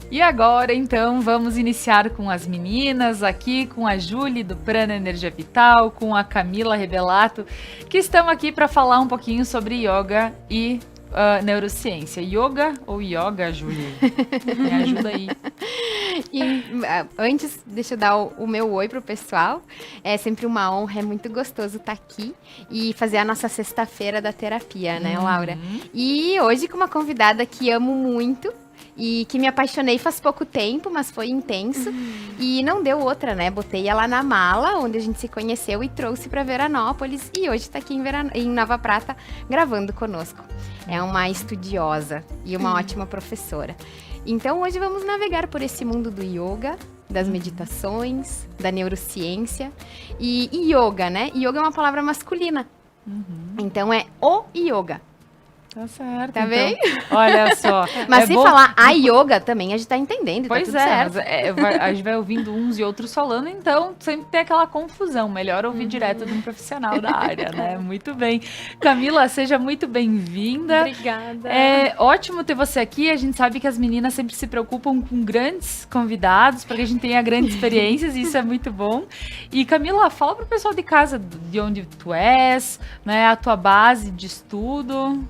E agora, então, vamos iniciar com as meninas aqui, com a Júlia do Prana Energia Vital, com a Camila Rebelato, que estão aqui para falar um pouquinho sobre yoga e neurociência. Yoga ou yoga, Júlia? Me ajuda aí. Antes, deixa eu dar o meu oi pro pessoal. É sempre uma honra, é muito gostoso estar aqui e fazer a nossa sexta-feira da terapia, né, Laura? E hoje com uma convidada que amo muito e que me apaixonei faz pouco tempo, mas foi intenso. E não deu outra, né? Botei ela na mala, onde a gente se conheceu e trouxe para Veranópolis. E hoje está aqui em Nova Prata gravando conosco. É uma estudiosa e uma ótima professora. Então hoje vamos navegar por esse mundo do yoga, das meditações, da neurociência. E yoga, né? Yoga é uma palavra masculina. Então é o yoga. Tá certo. Tá bem? Olha só. Mas se falar a yoga também, a gente tá entendendo, pois tá tudo certo. A gente vai ouvindo uns e outros falando, então sempre tem aquela confusão. Melhor ouvir direto de um profissional da área, né? Muito bem. Camila, seja muito bem-vinda. Obrigada. É ótimo ter você aqui. A gente sabe que as meninas sempre se preocupam com grandes convidados, para que a gente tenha grandes experiências, e isso é muito bom. E Camila, fala pro pessoal de casa de onde tu és, né? A tua base de estudo.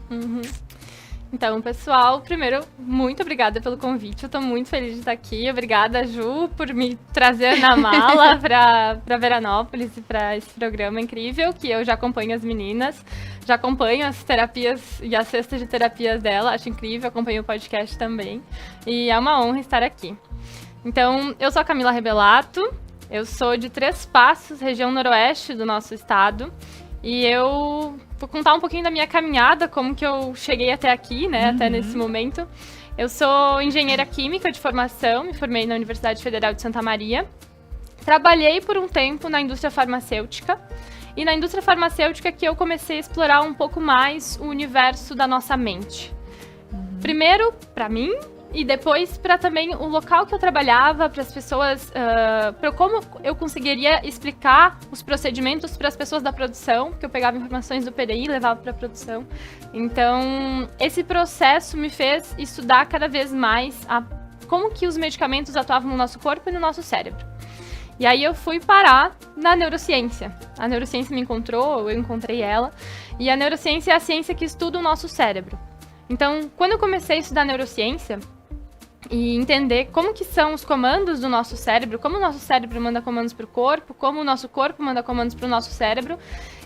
Então, pessoal, primeiro, muito obrigada pelo convite. Eu tô muito feliz de estar aqui. Obrigada, Ju, por me trazer na mala para Veranópolis e para esse programa incrível, que eu já acompanho as meninas, já acompanho as terapias e as cestas de terapias dela, acho incrível, acompanho o podcast também. E é uma honra estar aqui. Então, eu sou a Camila Rebelato, eu sou de Três Passos, região noroeste do nosso estado, e eu vou contar um pouquinho da minha caminhada, como que eu cheguei até aqui, né, até nesse momento. Eu sou engenheira química de formação, me formei na Universidade Federal de Santa Maria. Trabalhei por um tempo na indústria farmacêutica, e na indústria farmacêutica que eu comecei a explorar um pouco mais o universo da nossa mente. Primeiro, para mim, e depois para também o local que eu trabalhava, para as pessoas, para como eu conseguiria explicar os procedimentos para as pessoas da produção, porque eu pegava informações do PDI e levava para a produção. Então, esse processo me fez estudar cada vez mais como que os medicamentos atuavam no nosso corpo e no nosso cérebro. E aí eu fui parar na neurociência. A neurociência me encontrou, eu encontrei ela, e a neurociência é a ciência que estuda o nosso cérebro. Então, quando eu comecei a estudar neurociência e entender como que são os comandos do nosso cérebro, como o nosso cérebro manda comandos para o corpo, como o nosso corpo manda comandos para o nosso cérebro,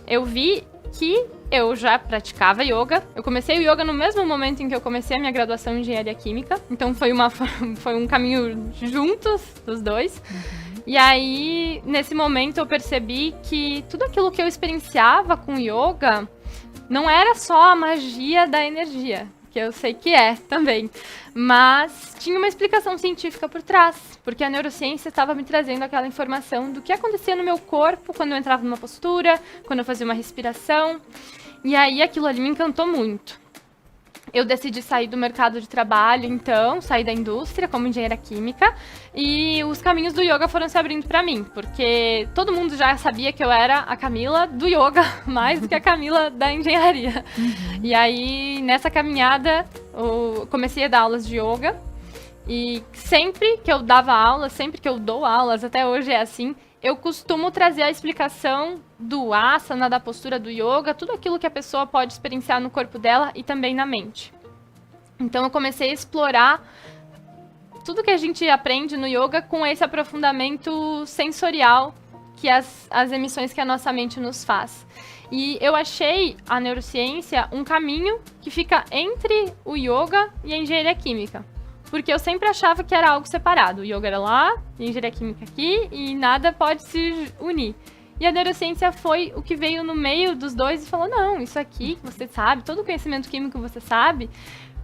eu vi que eu já praticava yoga. Eu comecei o yoga no mesmo momento em que eu comecei a minha graduação em engenharia química, então foi um caminho juntos dos dois. E aí, nesse momento, eu percebi que tudo aquilo que eu experienciava com yoga não era só a magia da energia, que eu sei que é também, mas tinha uma explicação científica por trás, porque a neurociência estava me trazendo aquela informação do que acontecia no meu corpo quando eu entrava numa postura, quando eu fazia uma respiração, e aí aquilo ali me encantou muito. Eu decidi sair do mercado de trabalho, então, sair da indústria como engenheira química, e os caminhos do yoga foram se abrindo para mim, porque todo mundo já sabia que eu era a Camila do yoga, mais do que a Camila da engenharia. E aí, nessa caminhada, eu comecei a dar aulas de yoga, e sempre que eu dava aulas, sempre que eu dou aulas, até hoje é assim, eu costumo trazer a explicação do asana, da postura do yoga, tudo aquilo que a pessoa pode experienciar no corpo dela e também na mente. Então eu comecei a explorar tudo que a gente aprende no yoga com esse aprofundamento sensorial que as emissões que a nossa mente nos faz. E eu achei a neurociência um caminho que fica entre o yoga e a engenharia química. Porque eu sempre achava que era algo separado. O yoga era lá, a engenharia química aqui, e nada pode se unir. E a neurociência foi o que veio no meio dos dois e falou, não, isso aqui que você sabe, todo o conhecimento químico que você sabe,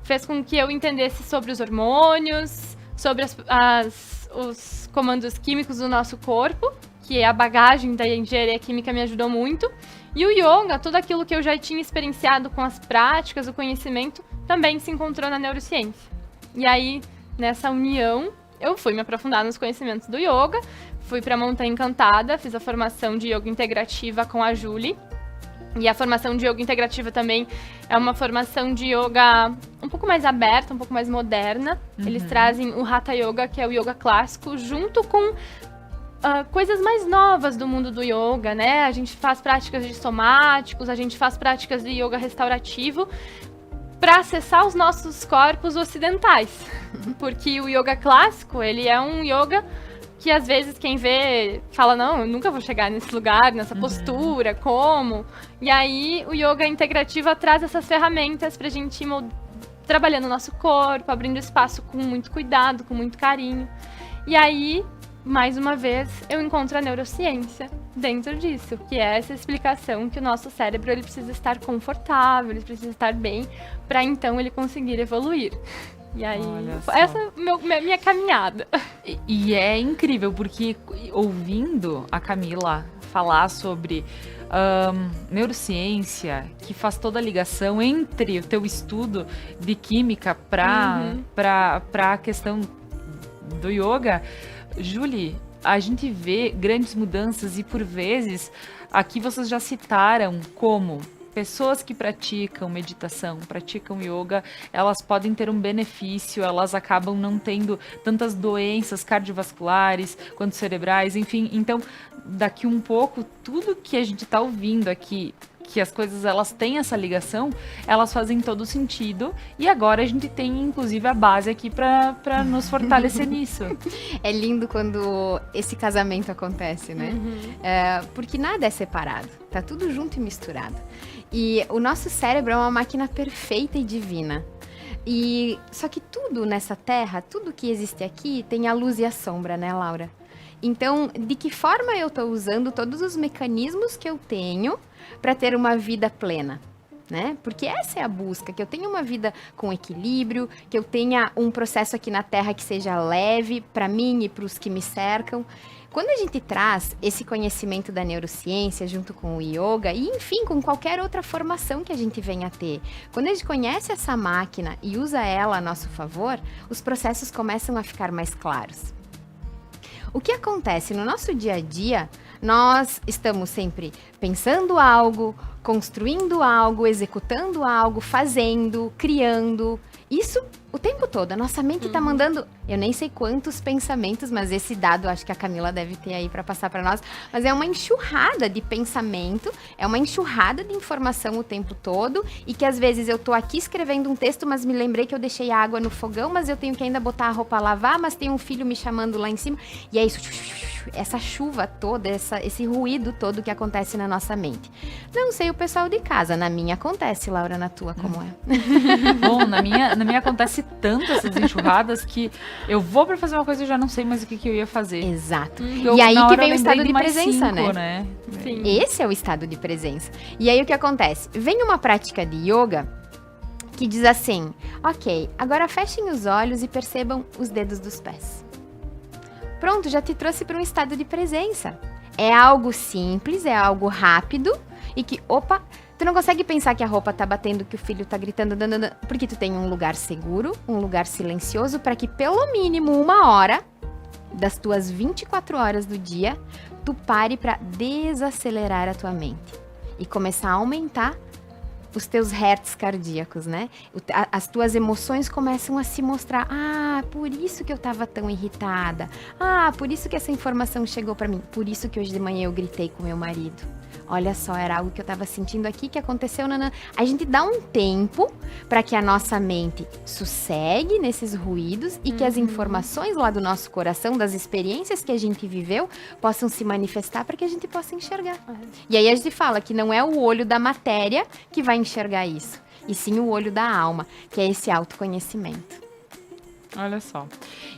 fez com que eu entendesse sobre os hormônios, sobre os comandos químicos do nosso corpo, que a bagagem da engenharia química me ajudou muito. E o yoga, tudo aquilo que eu já tinha experienciado com as práticas, o conhecimento, também se encontrou na neurociência. E aí, nessa união, eu fui me aprofundar nos conhecimentos do yoga, fui para Montanha Encantada, fiz a formação de yoga integrativa com a Julie. E a formação de yoga integrativa também é uma formação de yoga um pouco mais aberta, um pouco mais moderna. Eles trazem o Hatha Yoga, que é o yoga clássico, junto com coisas mais novas do mundo do yoga, né? A gente faz práticas de somáticos, a gente faz práticas de yoga restaurativo para acessar os nossos corpos ocidentais. Porque o yoga clássico, ele é um yoga que às vezes quem vê fala, não, eu nunca vou chegar nesse lugar, nessa postura, como? E aí o yoga integrativa traz essas ferramentas pra gente ir trabalhando o nosso corpo, abrindo espaço com muito cuidado, com muito carinho. E aí, mais uma vez, eu encontro a neurociência dentro disso, que é essa explicação que o nosso cérebro ele precisa estar confortável, ele precisa estar bem, para então ele conseguir evoluir. E aí, essa é minha caminhada. E é incrível, porque ouvindo a Camila falar sobre neurociência, que faz toda a ligação entre o teu estudo de química para a questão do yoga, Julie, a gente vê grandes mudanças e, por vezes, aqui vocês já citaram como pessoas que praticam meditação, praticam yoga, elas podem ter um benefício, elas acabam não tendo tantas doenças cardiovasculares quanto cerebrais, enfim. Então, daqui um pouco, tudo que a gente está ouvindo aqui, que as coisas elas têm essa ligação, elas fazem todo sentido, e agora a gente tem inclusive a base aqui para nos fortalecer nisso. É lindo quando esse casamento acontece, né? Porque nada é separado, tá tudo junto e misturado. E o nosso cérebro é uma máquina perfeita e divina. E só que tudo nessa terra, tudo que existe aqui tem a luz e a sombra, né, Laura? Então, de que forma eu estou usando todos os mecanismos que eu tenho para ter uma vida plena, né? Porque essa é a busca, que eu tenha uma vida com equilíbrio, que eu tenha um processo aqui na Terra que seja leve para mim e para os que me cercam. Quando a gente traz esse conhecimento da neurociência junto com o yoga e, enfim, com qualquer outra formação que a gente venha a ter, quando a gente conhece essa máquina e usa ela a nosso favor, os processos começam a ficar mais claros. O que acontece no nosso dia a dia, nós estamos sempre pensando algo, construindo algo, executando algo, fazendo, criando. Isso o tempo todo. A nossa mente está mandando, eu nem sei quantos pensamentos, mas esse dado acho que a Camila deve ter aí para passar para nós. Mas é uma enxurrada de pensamento, é uma enxurrada de informação o tempo todo. E que às vezes eu tô aqui escrevendo um texto, mas me lembrei que eu deixei a água no fogão, mas eu tenho que ainda botar a roupa a lavar, mas tem um filho me chamando lá em cima. E é isso, essa chuva toda, esse ruído todo que acontece na nossa mente. Não sei o pessoal de casa, na minha acontece, Laura, na tua como é? Bom, na minha acontece tanto essas enxurradas que eu vou pra fazer uma coisa e já não sei mais o que eu ia fazer. Exato. E aí que vem o estado de presença, 5, né? Sim. Esse é o estado de presença. E aí o que acontece? Vem uma prática de yoga que diz assim, ok, agora fechem os olhos e percebam os dedos dos pés. Pronto, já te trouxe para um estado de presença. É algo simples, é algo rápido e que, opa, tu não consegue pensar que a roupa tá batendo, que o filho tá gritando, porque tu tem um lugar seguro, um lugar silencioso, para que pelo mínimo 1 hora das tuas 24 horas do dia, tu pare para desacelerar a tua mente e começar a aumentar os teus hertz cardíacos, né? As tuas emoções começam a se mostrar. Ah, por isso que eu tava tão irritada. Ah, por isso que essa informação chegou para mim. Por isso que hoje de manhã eu gritei com meu marido. Olha só, era algo que eu tava sentindo aqui, que aconteceu. A gente dá um tempo para que a nossa mente sossegue nesses ruídos e que as informações lá do nosso coração, das experiências que a gente viveu, possam se manifestar para que a gente possa enxergar. E aí a gente fala que não é o olho da matéria que vai enxergar isso, e sim o olho da alma, que é esse autoconhecimento. Olha só.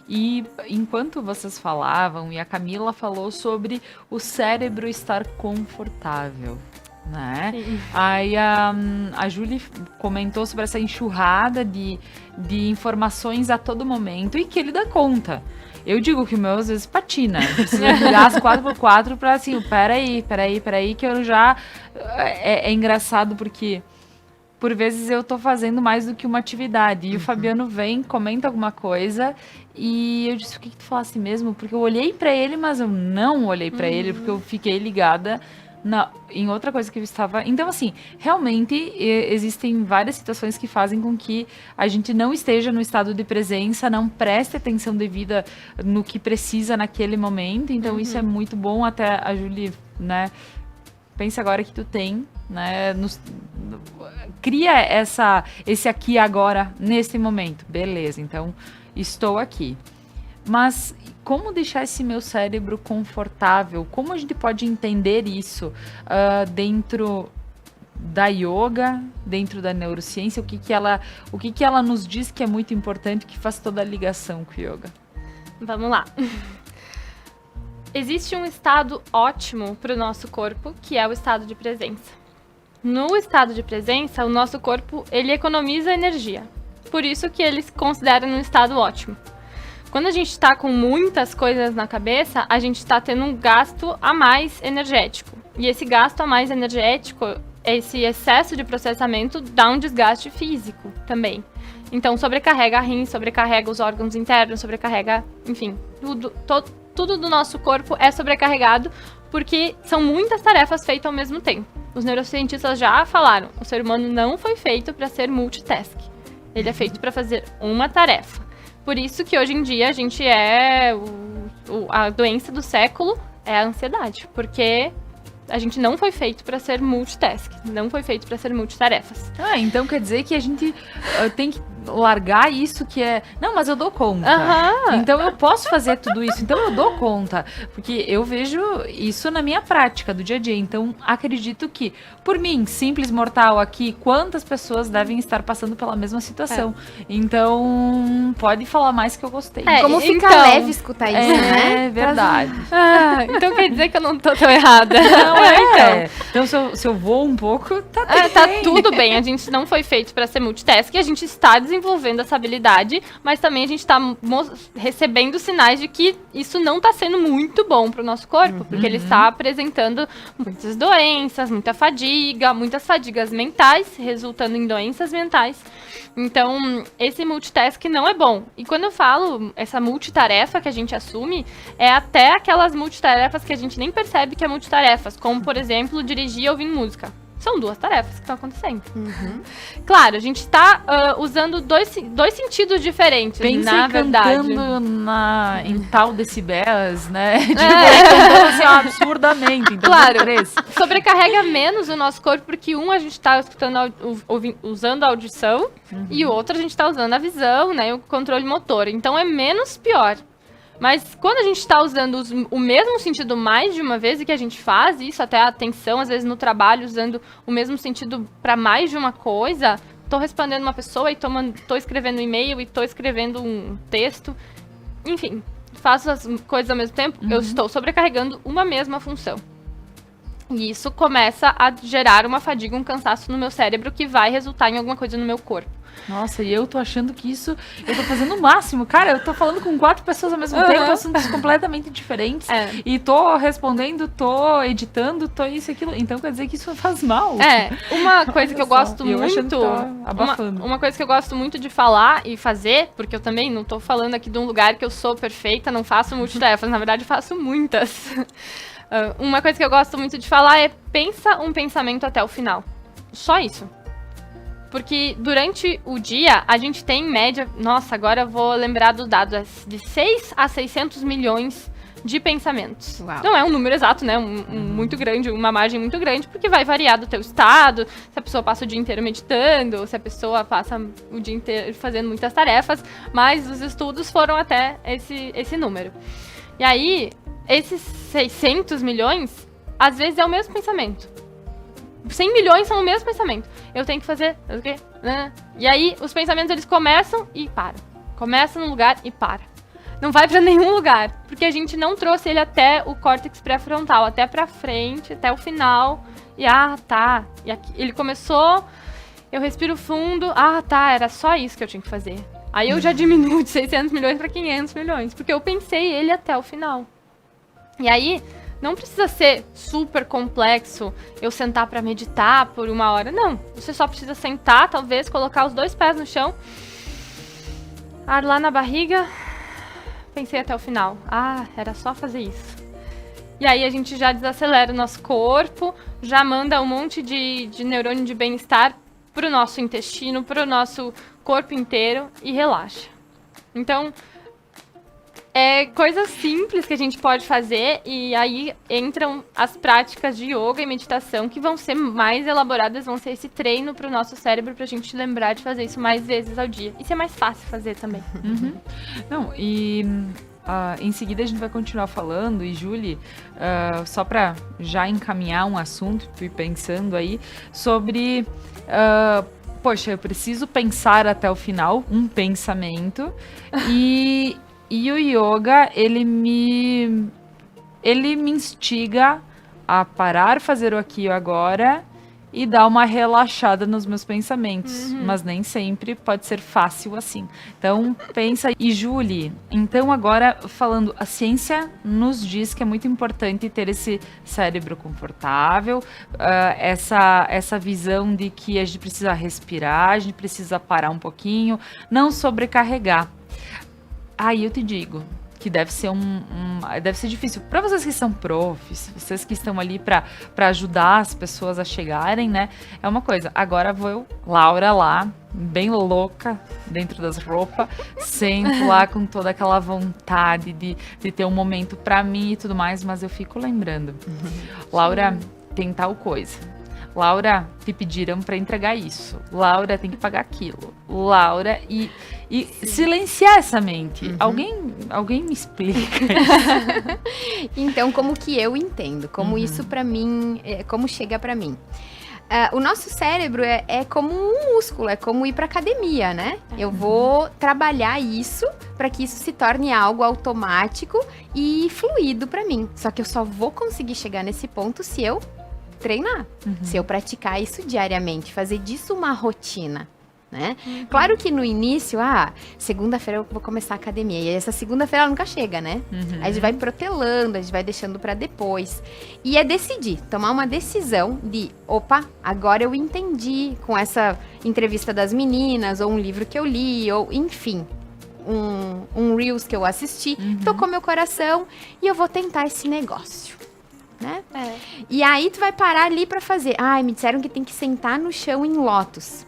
E enquanto vocês falavam, e a Camila falou sobre o cérebro estar confortável, né? Sim. Aí a Julie comentou sobre essa enxurrada de informações a todo momento e que ele dá conta. Eu digo que o meu às vezes patina. Precisa ligar as 4x4 pra assim, peraí, que eu já... É engraçado porque... Por vezes eu tô fazendo mais do que uma atividade. E o Fabiano vem, comenta alguma coisa. E eu disse, o que tu falasse mesmo? Porque eu olhei pra ele, mas eu não olhei pra ele. Porque eu fiquei ligada Não, em outra coisa que eu estava... Então, assim, realmente existem várias situações que fazem com que a gente não esteja no estado de presença, não preste atenção devida no que precisa naquele momento. Então, isso é muito bom. Até a Julie, né? Pensa agora que tu tem, né? Cria esse aqui e agora, nesse momento. Beleza, então, estou aqui. Mas como deixar esse meu cérebro confortável? Como a gente pode entender isso dentro da yoga, dentro da neurociência? O que ela nos diz que é muito importante, que faz toda a ligação com o yoga? Vamos lá. Existe um estado ótimo para o nosso corpo, que é o estado de presença. No estado de presença, o nosso corpo ele economiza energia. Por isso que ele se considera um estado ótimo. Quando a gente está com muitas coisas na cabeça, a gente está tendo um gasto a mais energético. E esse gasto a mais energético, esse excesso de processamento, dá um desgaste físico também. Então, sobrecarrega a rim, sobrecarrega os órgãos internos, sobrecarrega, enfim, tudo do nosso corpo é sobrecarregado porque são muitas tarefas feitas ao mesmo tempo. Os neurocientistas já falaram, o ser humano não foi feito para ser multitask. Ele é feito para fazer uma tarefa. Por isso que hoje em dia a gente a doença do século é a ansiedade, porque a gente não foi feito para ser multitask, não foi feito para ser multitarefas. Então quer dizer que a gente tem que largar isso que é... Não, mas eu dou conta. Então eu posso fazer tudo isso, então eu dou conta. Porque eu vejo isso na minha prática do dia a dia. Então acredito que, por mim, simples mortal aqui, quantas pessoas devem estar passando pela mesma situação. Então pode falar mais que eu gostei. Como fica leve escutar isso, né? É verdade. Então quer dizer que eu não tô tão errada. Não, então se eu vou um pouco, tá tudo bem. Tá tudo bem. A gente não foi feito para ser multitask, a gente está desenvolvendo essa habilidade, mas também a gente está recebendo sinais de que isso não está sendo muito bom para o nosso corpo, porque ele está apresentando muitas doenças, muitas fadigas mentais, resultando em doenças mentais. Então, esse multitask não é bom. E quando eu falo essa multitarefa que a gente assume, é até aquelas multitarefas que a gente nem percebe que é multitarefas, como, por exemplo, dirigir ouvindo música. São duas tarefas que estão acontecendo. Claro, a gente está usando dois sentidos diferentes, na verdade. Cantando em tal decibéis, né? Cantando assim, absurdamente. Então, claro, sobrecarrega menos o nosso corpo, porque a gente está escutando, usando a audição, e o outro a gente está usando a visão, né? O controle motor. Então é menos pior. Mas quando a gente está usando o mesmo sentido mais de uma vez, e que a gente faz isso, até a atenção, às vezes no trabalho, usando o mesmo sentido para mais de uma coisa, estou respondendo uma pessoa e estou escrevendo um e-mail e estou escrevendo um texto, enfim, faço as coisas ao mesmo tempo, eu estou sobrecarregando uma mesma função. E isso começa a gerar uma fadiga, um cansaço no meu cérebro que vai resultar em alguma coisa no meu corpo. Nossa, e eu tô achando que eu tô fazendo o máximo. Cara, eu tô falando com 4 pessoas ao mesmo tempo, assuntos completamente diferentes. E tô respondendo, tô editando, tô isso e aquilo. Então quer dizer que isso faz mal. Uma coisa que eu gosto muito... Uma coisa que eu gosto muito de falar e fazer, porque eu também não tô falando aqui de um lugar que eu sou perfeita, não faço multitarefas, na verdade eu faço muitas. Uma coisa que eu gosto muito de falar é pensa um pensamento até o final. Só isso. Porque durante o dia, a gente tem em média... Nossa, agora eu vou lembrar do dado. De 6 a 600 milhões de pensamentos. Uau. Não é um número exato, né? Muito grande, uma margem muito grande, porque vai variar do teu estado, se a pessoa passa o dia inteiro meditando, se a pessoa passa o dia inteiro fazendo muitas tarefas, mas os estudos foram até esse número. E aí, esses 600 milhões, às vezes é o mesmo pensamento. 100 milhões são o mesmo pensamento. Eu tenho que fazer o quê? E aí, os pensamentos, eles começam e param. Começa num lugar e para. Não vai pra nenhum lugar. Porque a gente não trouxe ele até o córtex pré-frontal, até pra frente, até o final. E tá. E aqui, ele começou, eu respiro fundo. Era só isso que eu tinha que fazer. Aí eu já diminuo de 600 milhões pra 500 milhões. Porque eu pensei ele até o final. E aí... Não precisa ser super complexo eu sentar pra meditar por 1 hora. Não, você só precisa sentar, talvez, colocar os 2 pés no chão. Ar lá na barriga. Pensei até o final. Era só fazer isso. E aí a gente já desacelera o nosso corpo, já manda um monte de neurônio de bem-estar pro nosso intestino, pro nosso corpo inteiro e relaxa. Então, coisas simples que a gente pode fazer e aí entram as práticas de yoga e meditação que vão ser mais elaboradas, vão ser esse treino pro nosso cérebro pra gente lembrar de fazer isso mais vezes ao dia. E ser mais fácil fazer também. Não, e em seguida a gente vai continuar falando, e Julie, só para já encaminhar um assunto, fui pensando aí, sobre, poxa, eu preciso pensar até o final, um pensamento, e o yoga, ele me instiga a parar, fazer o aqui e o agora, e dar uma relaxada nos meus pensamentos, mas nem sempre pode ser fácil assim. Então, pensa. E Julie, então agora falando, a ciência nos diz que é muito importante ter esse cérebro confortável, essa visão de que a gente precisa respirar, a gente precisa parar um pouquinho, não sobrecarregar. Aí eu te digo que deve ser deve ser difícil para vocês que são profs, vocês que estão ali para ajudar as pessoas a chegarem, né? É uma coisa. Agora vou Laura lá, bem louca dentro das roupas, sento lá com toda aquela vontade de ter um momento para mim e tudo mais, mas eu fico lembrando. Laura, tem tal coisa. Laura, te pediram para entregar isso. Laura, tem que pagar aquilo. Laura, e silenciar essa mente. Alguém me explica isso? Então, como que eu entendo? Como isso pra mim, como chega pra mim? O nosso cérebro é como um músculo, é como ir pra academia, né? Eu vou trabalhar isso para que isso se torne algo automático e fluido pra mim. Só que eu só vou conseguir chegar nesse ponto se eu treinar, se eu praticar isso diariamente, fazer disso uma rotina, né? Claro que no início, segunda-feira eu vou começar a academia, e essa segunda-feira ela nunca chega, né? Aí a gente vai protelando, a gente vai deixando pra depois. E é decidir, tomar uma decisão de, opa, agora eu entendi com essa entrevista das meninas, ou um livro que eu li, ou enfim, um Reels que eu assisti, tocou meu coração e eu vou tentar esse negócio. Né? E aí tu vai parar ali pra fazer. Me disseram que tem que sentar no chão em lótus.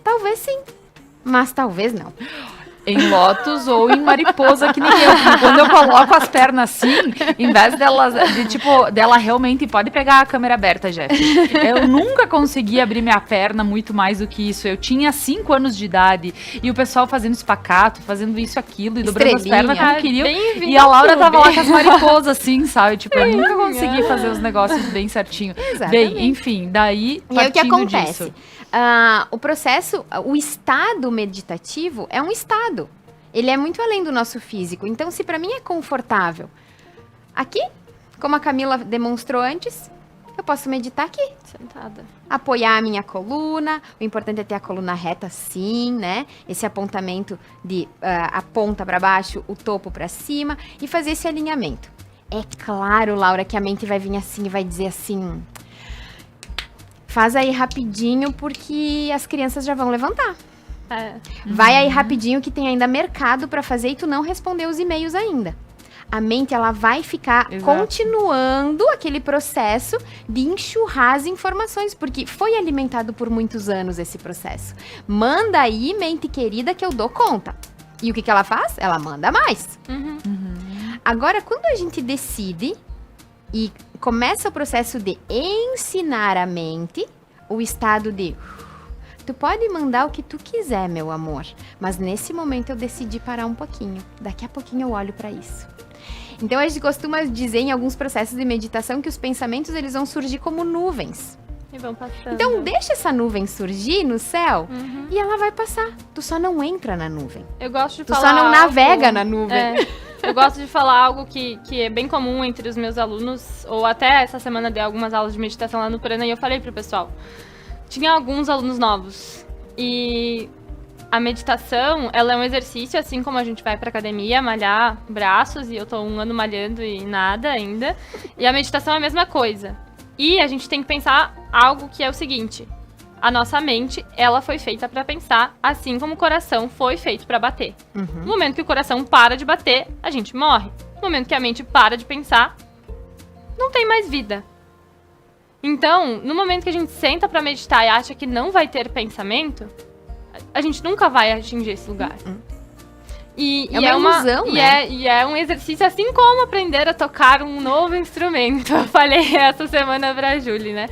Talvez sim, mas talvez não. Em lótus ou em mariposa, que nem eu. Quando eu coloco as pernas assim, em vez dela realmente pode pegar a câmera aberta, Jeff. Eu nunca consegui abrir minha perna muito mais do que isso. Eu tinha 5 anos de idade e o pessoal fazendo espacato, fazendo isso, aquilo, e dobrando as pernas como queriam. E a Laura tava lá com as mariposas assim, sabe? Eu nunca consegui fazer os negócios bem certinho. Exatamente. Bem, enfim, daí e aí o que acontece? Disso. O processo, o estado meditativo é um estado. Ele é muito além do nosso físico. Então, se pra mim é confortável aqui, como a Camila demonstrou antes, eu posso meditar aqui. Sentada. Apoiar a minha coluna. O importante é ter a coluna reta assim, né? Esse apontamento de a ponta pra baixo, o topo pra cima. E fazer esse alinhamento. É claro, Laura, que a mente vai vir assim e vai dizer assim... Faz aí rapidinho, porque as crianças já vão levantar. Vai aí rapidinho, que tem ainda mercado pra fazer e tu não respondeu os e-mails ainda. A mente, ela vai ficar continuando aquele processo de enxurrar as informações, porque foi alimentado por muitos anos esse processo. Manda aí, mente querida, que eu dou conta. E o que ela faz? Ela manda mais. Agora, quando a gente decide... E começa o processo de ensinar a mente o estado de... Tu pode mandar o que tu quiser, meu amor. Mas nesse momento eu decidi parar um pouquinho. Daqui a pouquinho eu olho para isso. Então a gente costuma dizer em alguns processos de meditação que os pensamentos eles vão surgir como nuvens. E vão passando. Então deixa essa nuvem surgir no céu e ela vai passar. Tu só não entra na nuvem. Eu gosto de tu falar só não algo... navega na nuvem. Eu gosto de falar algo que é bem comum entre os meus alunos, ou até essa semana dei algumas aulas de meditação lá no Prana e eu falei pro pessoal. Tinha alguns alunos novos e a meditação, ela é um exercício, assim como a gente vai pra academia malhar braços, e eu tô 1 ano malhando e nada ainda. E a meditação é a mesma coisa. E a gente tem que pensar algo que é o seguinte: a nossa mente, ela foi feita pra pensar, assim como o coração foi feito pra bater. No momento que o coração para de bater, a gente morre. No momento que a mente para de pensar, não tem mais vida. Então, no momento que a gente senta pra meditar e acha que não vai ter pensamento, a gente nunca vai atingir esse lugar. E é uma ilusão, né? E é um exercício assim como aprender a tocar um novo instrumento. Eu falei essa semana pra Julie, né?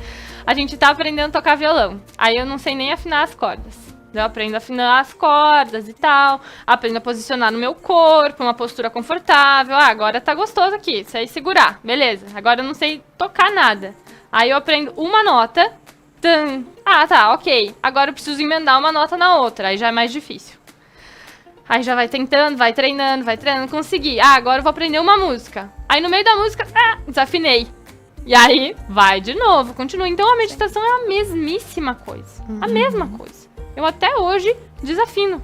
A gente tá aprendendo a tocar violão. Aí eu não sei nem afinar as cordas. Eu aprendo a afinar as cordas e tal. Aprendo a posicionar no meu corpo, uma postura confortável. Ah, agora tá gostoso aqui. Sei segurar. Beleza. Agora eu não sei tocar nada. Aí eu aprendo uma nota. Tum. Ah, tá, ok. Agora eu preciso emendar uma nota na outra. Aí já é mais difícil. Aí já vai tentando, vai treinando, consegui. Ah, agora eu vou aprender uma música. Aí no meio da música, desafinei. E aí, vai de novo, continua. Então a meditação é a mesmíssima coisa. A mesma coisa. Eu até hoje desafino.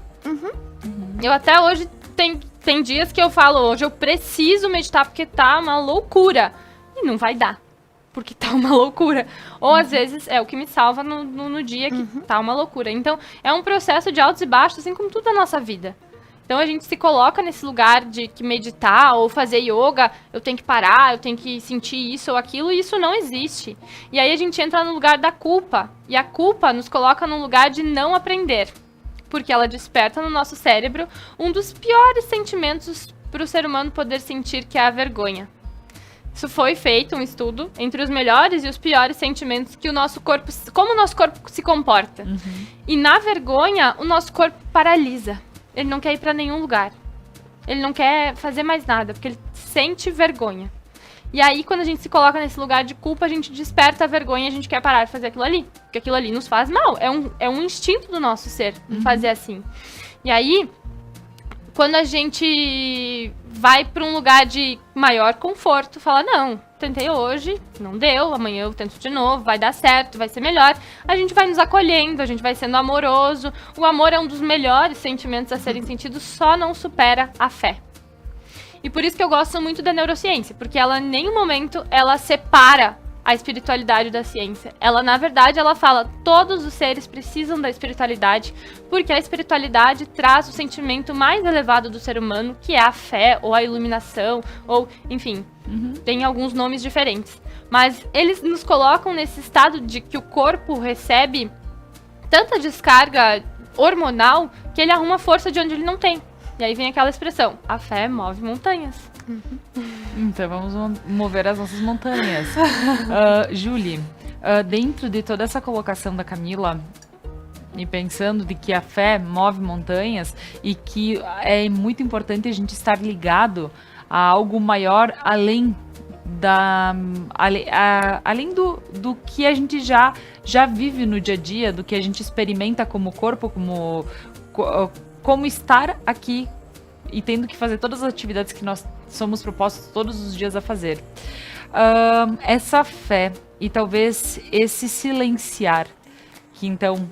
Eu até hoje, tem dias que eu falo, hoje eu preciso meditar porque tá uma loucura. E não vai dar. Porque tá uma loucura. Ou às vezes é o que me salva no dia que tá uma loucura. Então é um processo de altos e baixos, assim como tudo na nossa vida. Então a gente se coloca nesse lugar de que meditar ou fazer yoga, eu tenho que parar, eu tenho que sentir isso ou aquilo, e isso não existe. E aí a gente entra no lugar da culpa. E a culpa nos coloca no lugar de não aprender. Porque ela desperta no nosso cérebro um dos piores sentimentos para o ser humano poder sentir, que é a vergonha. Isso foi feito, um estudo, entre os melhores e os piores sentimentos que o nosso corpo, como o nosso corpo se comporta. E na vergonha, o nosso corpo paralisa. Ele não quer ir pra nenhum lugar. Ele não quer fazer mais nada, porque ele sente vergonha. E aí, quando a gente se coloca nesse lugar de culpa, a gente desperta a vergonha e a gente quer parar de fazer aquilo ali. Porque aquilo ali nos faz mal. É um instinto do nosso ser fazer assim. E aí, quando a gente vai pra um lugar de maior conforto, fala, não, tentei hoje, não deu, amanhã eu tento de novo, vai dar certo, vai ser melhor. A gente vai nos acolhendo, a gente vai sendo amoroso. O amor é um dos melhores sentimentos a serem sentidos, só não supera a fé. E por isso que eu gosto muito da neurociência, porque ela, em nenhum momento, ela separa a espiritualidade da ciência. Ela, na verdade, ela fala, todos os seres precisam da espiritualidade, porque a espiritualidade traz o sentimento mais elevado do ser humano, que é a fé, ou a iluminação, ou, enfim, tem alguns nomes diferentes. Mas eles nos colocam nesse estado de que o corpo recebe tanta descarga hormonal, que ele arruma força de onde ele não tem. E aí vem aquela expressão, a fé move montanhas. Então vamos mover as nossas montanhas. Julie, dentro de toda essa colocação da Camila, e pensando de que a fé move montanhas e que é muito importante a gente estar ligado a algo maior além além do que a gente já vive no dia a dia, do que a gente experimenta como corpo, como estar aqui e tendo que fazer todas as atividades que nós somos propostos todos os dias a fazer. Essa fé e talvez esse silenciar, que então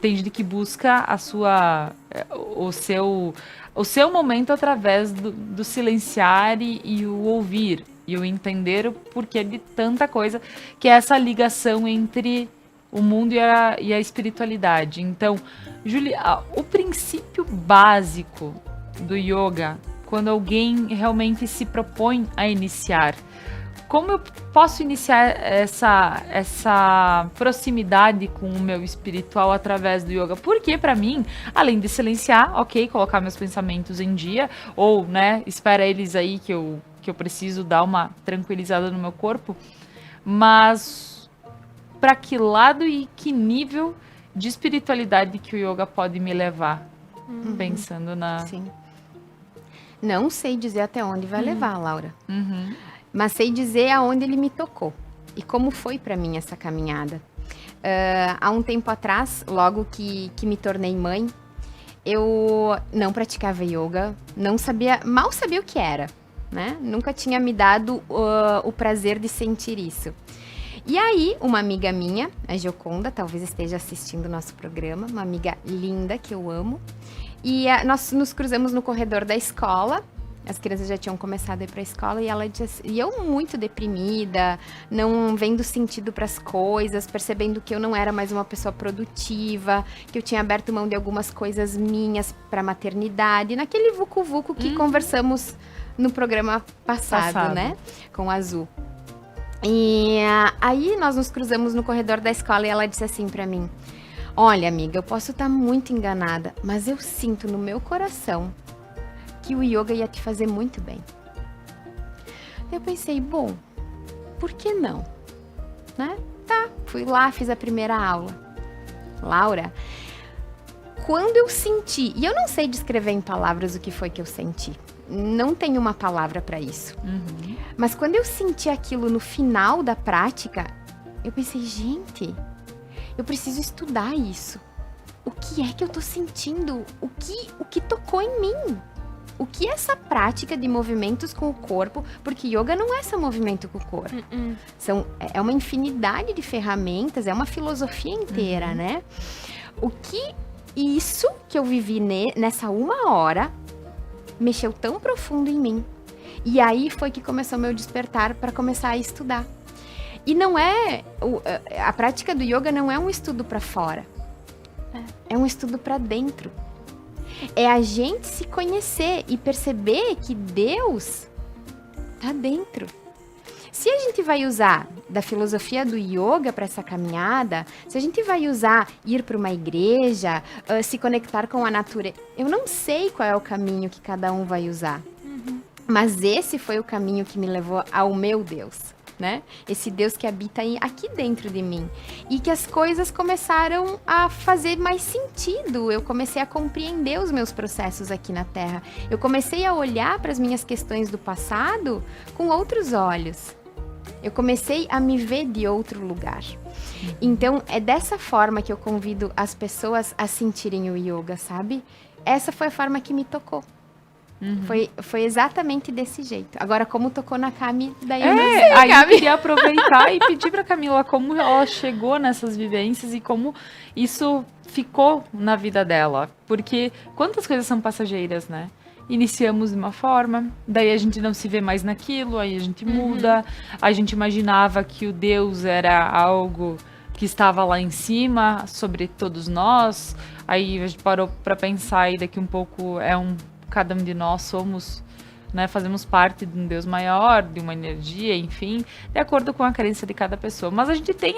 tem gente que busca o seu momento através do silenciar e o ouvir, e o entender o porquê de tanta coisa, que é essa ligação entre o mundo e a espiritualidade. Então, Julie, o princípio básico do yoga, quando alguém realmente se propõe a iniciar, como eu posso iniciar essa proximidade com o meu espiritual através do yoga? Porque para mim, além de silenciar, ok, colocar meus pensamentos em dia, ou, né, espera eles aí que eu preciso dar uma tranquilizada no meu corpo, mas para que lado e que nível de espiritualidade que o yoga pode me levar? Pensando na... Sim. Não sei dizer até onde vai levar, Laura. Mas sei dizer aonde ele me tocou. E como foi para mim essa caminhada. Há um tempo atrás, logo que me tornei mãe, eu não praticava yoga, mal sabia o que era, né? Nunca tinha me dado o prazer de sentir isso. E aí, uma amiga minha, a Gioconda, talvez esteja assistindo o nosso programa, uma amiga linda que eu amo, e nós nos cruzamos no corredor da escola. As crianças já tinham começado a ir para a escola e eu muito deprimida, não vendo sentido para as coisas, percebendo que eu não era mais uma pessoa produtiva, que eu tinha aberto mão de algumas coisas minhas para a maternidade, naquele vucu-vucu que conversamos no programa passado, né, com a Azul. E aí nós nos cruzamos no corredor da escola e ela disse assim pra mim: olha, amiga, eu posso estar muito enganada, mas eu sinto no meu coração que o yoga ia te fazer muito bem. Eu pensei, bom, por que não? Né? Tá, fui lá, fiz a primeira aula. Laura, quando eu senti, e eu não sei descrever em palavras o que foi que eu senti, não tenho uma palavra pra isso, mas quando eu senti aquilo no final da prática, eu pensei, gente, eu preciso estudar isso. O que é que eu tô sentindo? O que tocou em mim? O que é essa prática de movimentos com o corpo? Porque yoga não é só movimento com o corpo. É uma infinidade de ferramentas, é uma filosofia inteira, né? O que isso que eu vivi nessa 1 hora mexeu tão profundo em mim. E aí foi que começou meu despertar para começar a estudar. E não é... A prática do yoga não é um estudo para fora. É um estudo para dentro. É a gente se conhecer e perceber que Deus tá dentro. Se a gente vai usar da filosofia do yoga para essa caminhada, se a gente vai usar ir para uma igreja, se conectar com a natureza, eu não sei qual é o caminho que cada um vai usar. Mas esse foi o caminho que me levou ao meu Deus, né? Esse Deus que habita aqui dentro de mim. E que as coisas começaram a fazer mais sentido. Eu comecei a compreender os meus processos aqui na Terra. Eu comecei a olhar para as minhas questões do passado com outros olhos. Eu comecei a me ver de outro lugar. Então, é dessa forma que eu convido as pessoas a sentirem o yoga, sabe? Essa foi a forma que me tocou. Foi exatamente desse jeito. Agora, como tocou na Cami, daí eu não sei, aí Cami. eu queria aproveitar e pedir pra Camila como ela chegou nessas vivências e como isso ficou na vida dela. Porque quantas coisas são passageiras, né? Iniciamos de uma forma, daí a gente não se vê mais naquilo, aí a gente muda, a gente imaginava que o Deus era algo que estava lá em cima, sobre todos nós, aí a gente parou para pensar e daqui um pouco cada um de nós somos, né, fazemos parte de um Deus maior, de uma energia, enfim, de acordo com a crença de cada pessoa. Mas a gente tem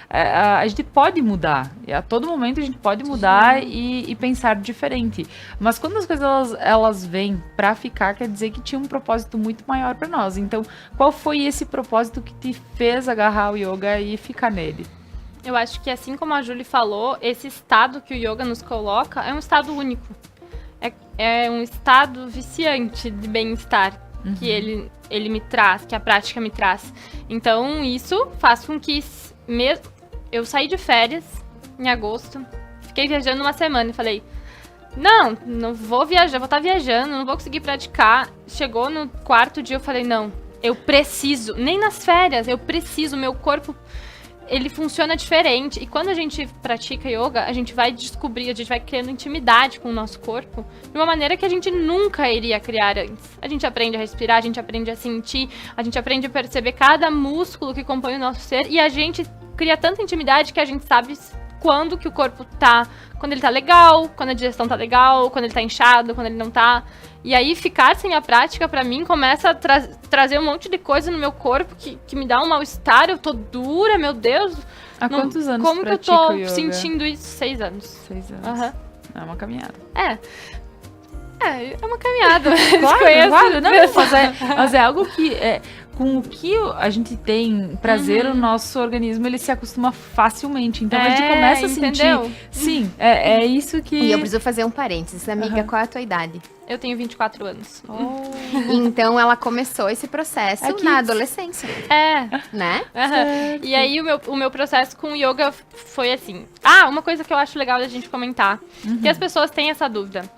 a gente pode mudar, e a todo momento a gente pode mudar e pensar diferente. Mas quando as coisas elas vêm para ficar, quer dizer que tinha um propósito muito maior para nós. Então, qual foi esse propósito que te fez agarrar o yoga e ficar nele? Eu acho que assim como a Julie falou, esse estado que o yoga nos coloca é um estado único. É um estado viciante de bem-estar que ele me traz, que a prática me traz. Então, isso faz com que eu saí de férias em agosto, fiquei viajando 1 semana e falei, não vou viajar, vou estar viajando, não vou conseguir praticar. Chegou no 4º dia, eu falei, não, eu preciso, nem nas férias, eu preciso, meu corpo... Ele funciona diferente. E quando a gente pratica yoga, a gente vai descobrir, a gente vai criando intimidade com o nosso corpo de uma maneira que a gente nunca iria criar antes. A gente aprende a respirar, a gente aprende a sentir, a gente aprende a perceber cada músculo que compõe o nosso ser. E a gente cria tanta intimidade que a gente sabe quando que o corpo tá... Quando ele tá legal, quando a digestão tá legal, quando ele tá inchado, quando ele não tá... E aí, ficar sem a prática, pra mim, começa a trazer um monte de coisa no meu corpo que me dá um mal-estar. Eu tô dura, meu Deus. Há quantos anos como que eu pratica tô yoga? sentindo isso? 6 anos. 6 anos. É uma caminhada. É uma caminhada. Claro, não, mas é algo que... com o que a gente tem prazer, o nosso organismo, ele se acostuma facilmente. Então, a gente começa a sentir... Sim, é isso que... E eu preciso fazer um parênteses. Amiga, qual é a tua idade? Eu tenho 24 anos. Então, ela começou esse processo na adolescência. Né? E aí, o meu processo com o yoga foi assim... uma coisa que eu acho legal da gente comentar. Que as pessoas têm essa dúvida.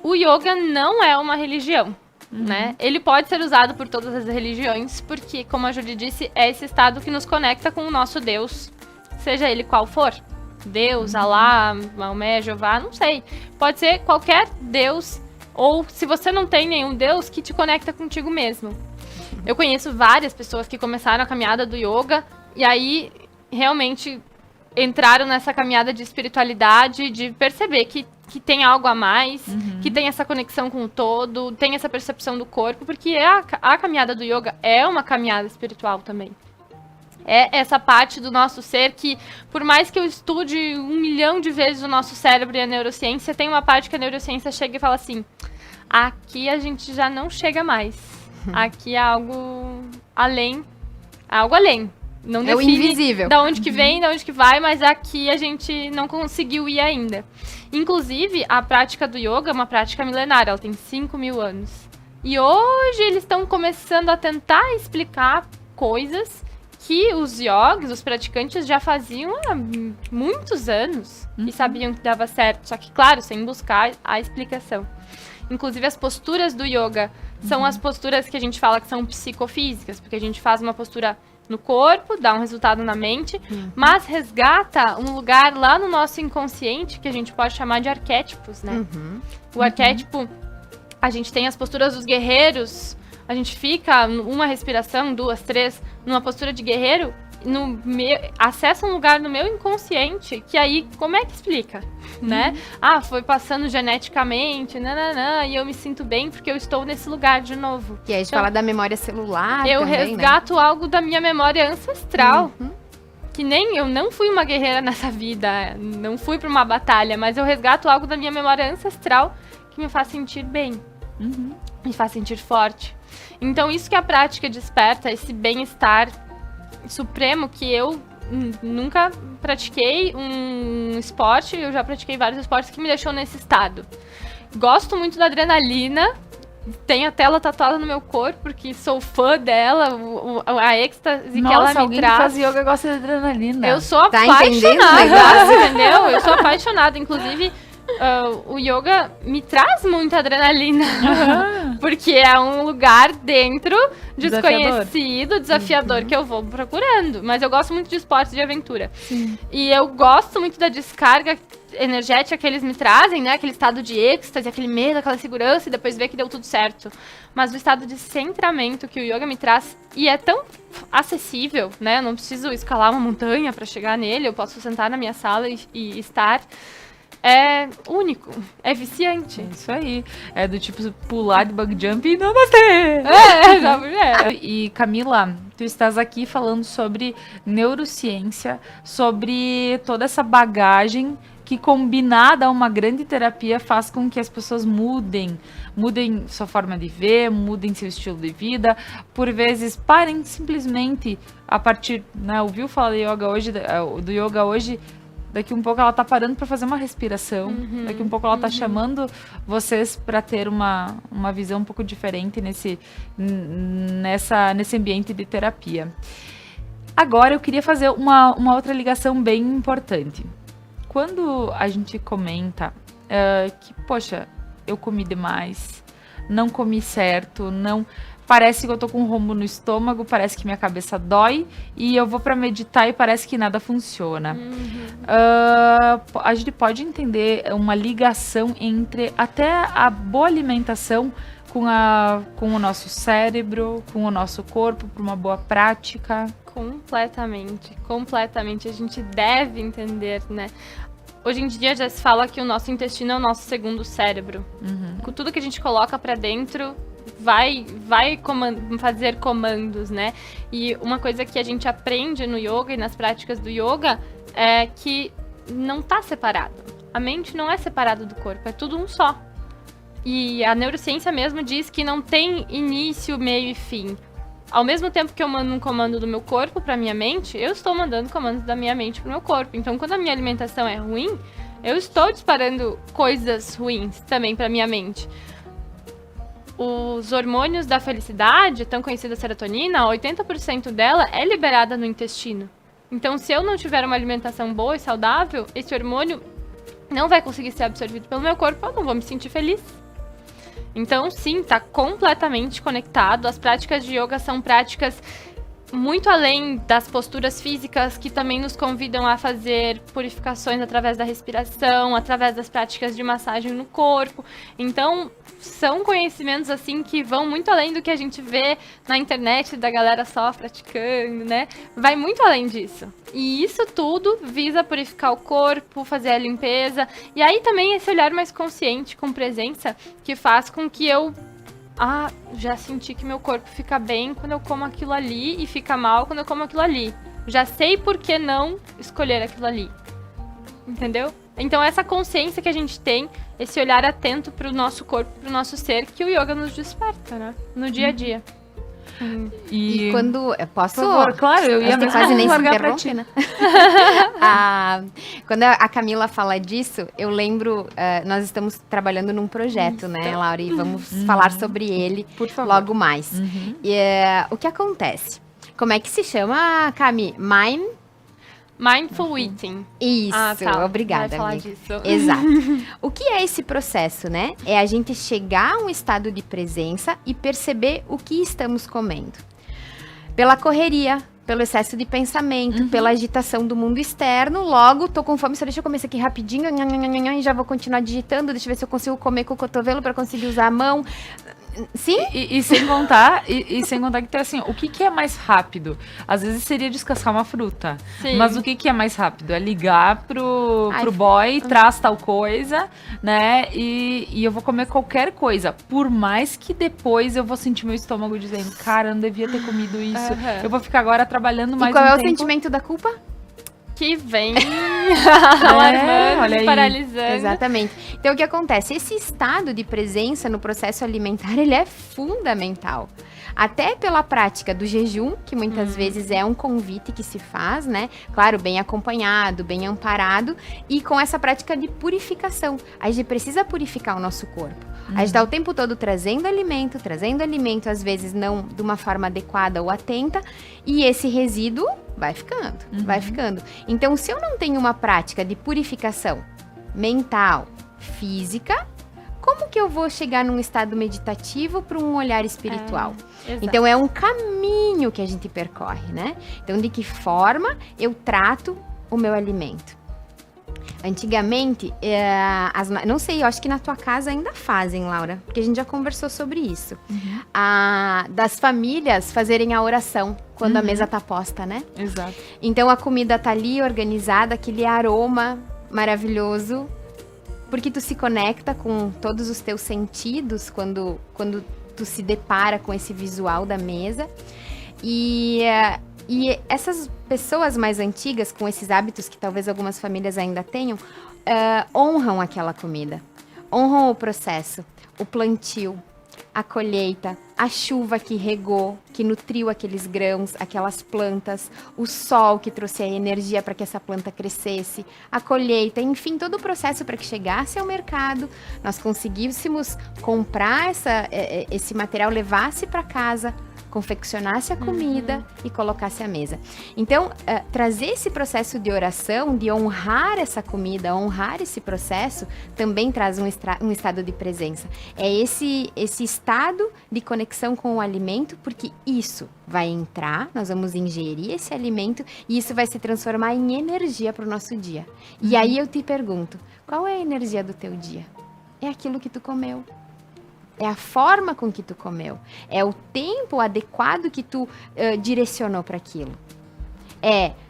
O yoga não é uma religião. Né? Ele pode ser usado por todas as religiões, porque, como a Julie disse, é esse estado que nos conecta com o nosso Deus, seja ele qual for. Deus, Alá, Maomé, Jeová, não sei. Pode ser qualquer Deus, ou se você não tem nenhum Deus, que te conecta contigo mesmo. Eu conheço várias pessoas que começaram a caminhada do yoga, e aí, realmente, entraram nessa caminhada de espiritualidade, de perceber que tem algo a mais, que tem essa conexão com o todo, tem essa percepção do corpo, porque a caminhada do yoga é uma caminhada espiritual também. É essa parte do nosso ser que, por mais que eu estude 1 milhão de vezes o nosso cérebro e a neurociência, tem uma parte que a neurociência chega e fala assim, aqui a gente já não chega mais. Aqui é algo além. Não É o define invisível. da onde que vem, da onde que vai, mas aqui a gente não conseguiu ir ainda. Inclusive, a prática do yoga é uma prática milenar, ela tem 5.000 anos. E hoje eles estão começando a tentar explicar coisas que os yogis, os praticantes, já faziam há muitos anos e sabiam que dava certo. Só que, claro, sem buscar a explicação. Inclusive, as posturas do yoga são as posturas que a gente fala que são psicofísicas, porque a gente faz uma postura no corpo, dá um resultado na mente, mas resgata um lugar lá no nosso inconsciente que a gente pode chamar de arquétipos, né? O arquétipo, a gente tem as posturas dos guerreiros, a gente fica uma respiração, 2, 3, numa postura de guerreiro, acessa um lugar no meu inconsciente, que aí, como é que explica, né? Foi passando geneticamente, e eu me sinto bem porque eu estou nesse lugar de novo. E aí a gente fala da memória celular eu também, resgato algo da minha memória ancestral. Que nem eu não fui uma guerreira nessa vida, não fui para uma batalha, mas eu resgato algo da minha memória ancestral que me faz sentir bem, me faz sentir forte. Então isso que a prática desperta, esse bem-estar supremo, que eu nunca pratiquei um esporte, eu já pratiquei vários esportes que me deixou nesse estado. Gosto muito da adrenalina, tenho até ela tatuada no meu corpo, porque sou fã dela, a êxtase que ela me alguém traz. que faz yoga gosta de adrenalina. Eu sou Tá entendendo o apaixonada, entendeu? Eu sou apaixonada, inclusive... o yoga me traz muita adrenalina, porque é um lugar dentro, desconhecido, desafiador, que eu vou procurando. Mas eu gosto muito de esportes de aventura. E eu gosto muito da descarga energética que eles me trazem, né? Aquele estado de êxtase, aquele medo, aquela segurança, e depois ver que deu tudo certo. Mas o estado de centramento que o yoga me traz, e é tão acessível, né? Eu não preciso escalar uma montanha para chegar nele, eu posso sentar na minha sala e estar... É único, é viciante. Isso aí. É do tipo pular de bug jump e namastê! Sabe? E Camila, tu estás aqui falando sobre neurociência, sobre toda essa bagagem que, combinada a uma grande terapia, faz com que as pessoas mudem sua forma de ver, mudem seu estilo de vida, por vezes parem simplesmente a partir, né, ouviu falar do yoga hoje, daqui um pouco ela tá parando para fazer uma respiração, daqui um pouco ela tá chamando vocês para ter uma visão um pouco diferente nesse ambiente de terapia. Agora eu queria fazer uma outra ligação bem importante. Quando a gente comenta que, poxa, eu comi demais, não comi certo, parece que eu tô com um rombo no estômago, parece que minha cabeça dói e eu vou pra meditar e parece que nada funciona. A gente pode entender uma ligação entre até a boa alimentação com o nosso cérebro, com o nosso corpo, para uma boa prática? Completamente. A gente deve entender, né? Hoje em dia já se fala que o nosso intestino é o nosso segundo cérebro. Com tudo que a gente coloca pra dentro, vai fazer comandos, né? E uma coisa que a gente aprende no yoga e nas práticas do yoga é que não tá separado. A mente não é separada do corpo, é tudo um só. E a neurociência mesmo diz que não tem início, meio e fim. Ao mesmo tempo que eu mando um comando do meu corpo pra minha mente, eu estou mandando comandos da minha mente pro meu corpo. Então, quando a minha alimentação é ruim, eu estou disparando coisas ruins também pra minha mente. Os hormônios da felicidade, tão conhecida serotonina, 80% dela é liberada no intestino. Então, se eu não tiver uma alimentação boa e saudável, esse hormônio não vai conseguir ser absorvido pelo meu corpo, eu não vou me sentir feliz. Então, sim, está completamente conectado. As práticas de yoga são práticas muito além das posturas físicas, que também nos convidam a fazer purificações através da respiração, através das práticas de massagem no corpo. Então, são conhecimentos assim que vão muito além do que a gente vê na internet da galera só praticando, né? Vai muito além disso. E isso tudo visa purificar o corpo, fazer a limpeza. E aí também esse olhar mais consciente, com presença, que faz com que eu já senti que meu corpo fica bem quando eu como aquilo ali e fica mal quando eu como aquilo ali. Já sei por que não escolher aquilo ali. Entendeu? Então essa consciência que a gente tem, esse olhar atento pro nosso corpo, pro nosso ser, que o yoga nos desperta, né? No dia a dia. E quando... Eu posso... Por favor, claro, eu ia mesmo quase nem se largar pra interrompe, ti. né? Quando a Camila fala disso, eu lembro... nós estamos trabalhando num projeto, né, Laura? E vamos falar sobre ele Por favor. logo mais. E, o que acontece? Como é que se chama, Cami? Mindful eating. Isso, Vai obrigada, falar amiga. disso. Exato. O que é esse processo, né? É a gente chegar a um estado de presença e perceber o que estamos comendo. Pela correria, pelo excesso de pensamento, pela agitação do mundo externo, logo, tô com fome, só deixa eu comer isso aqui rapidinho, e já vou continuar digitando, deixa eu ver se eu consigo comer com o cotovelo para conseguir usar a mão. Sim? E sem contar, sem contar que tem assim, o que é mais rápido? Às vezes seria descascar uma fruta. Sim. Mas o que é mais rápido? É ligar pro boy, traz tal coisa, né? E eu vou comer qualquer coisa. Por mais que depois eu vou sentir meu estômago dizendo, cara, eu não devia ter comido isso. Eu vou ficar agora trabalhando mais E qual um é o tempo. sentimento da culpa? Que vem alarmando, olha aí. paralisando. Exatamente. Então, o que acontece? Esse estado de presença no processo alimentar, ele é fundamental. Até pela prática do jejum, que muitas vezes é um convite que se faz, né? Claro, bem acompanhado, bem amparado, e com essa prática de purificação. A gente precisa purificar o nosso corpo. A gente está o tempo todo trazendo alimento, às vezes não de uma forma adequada ou atenta, e esse resíduo vai ficando. Então, se eu não tenho uma prática de purificação mental, física, como que eu vou chegar num estado meditativo para um olhar espiritual? Exato. Então, é um caminho que a gente percorre, né? Então, de que forma eu trato o meu alimento? Antigamente, não sei, eu acho que na tua casa ainda fazem, Laura, porque a gente já conversou sobre isso. Das famílias fazerem a oração quando a mesa tá posta, né? Exato. Então a comida tá ali organizada, aquele aroma maravilhoso, porque tu se conecta com todos os teus sentidos quando tu se depara com esse visual da mesa. E essas pessoas mais antigas, com esses hábitos que talvez algumas famílias ainda tenham, honram aquela comida, honram o processo, o plantio, a colheita, a chuva que regou, que nutriu aqueles grãos, aquelas plantas, o sol que trouxe a energia para que essa planta crescesse, a colheita, enfim, todo o processo para que chegasse ao mercado, nós conseguíssemos comprar esse material, levasse para casa, confeccionasse a comida e colocasse à mesa. Então, trazer esse processo de oração, de honrar essa comida, honrar esse processo, também traz um estado de presença. É esse estado de conexão com o alimento, porque isso vai entrar, nós vamos ingerir esse alimento e isso vai se transformar em energia para o nosso dia. E aí eu te pergunto, qual é a energia do teu dia? É aquilo que tu comeu. É a forma com que tu comeu. É o tempo adequado que tu direcionou para aquilo.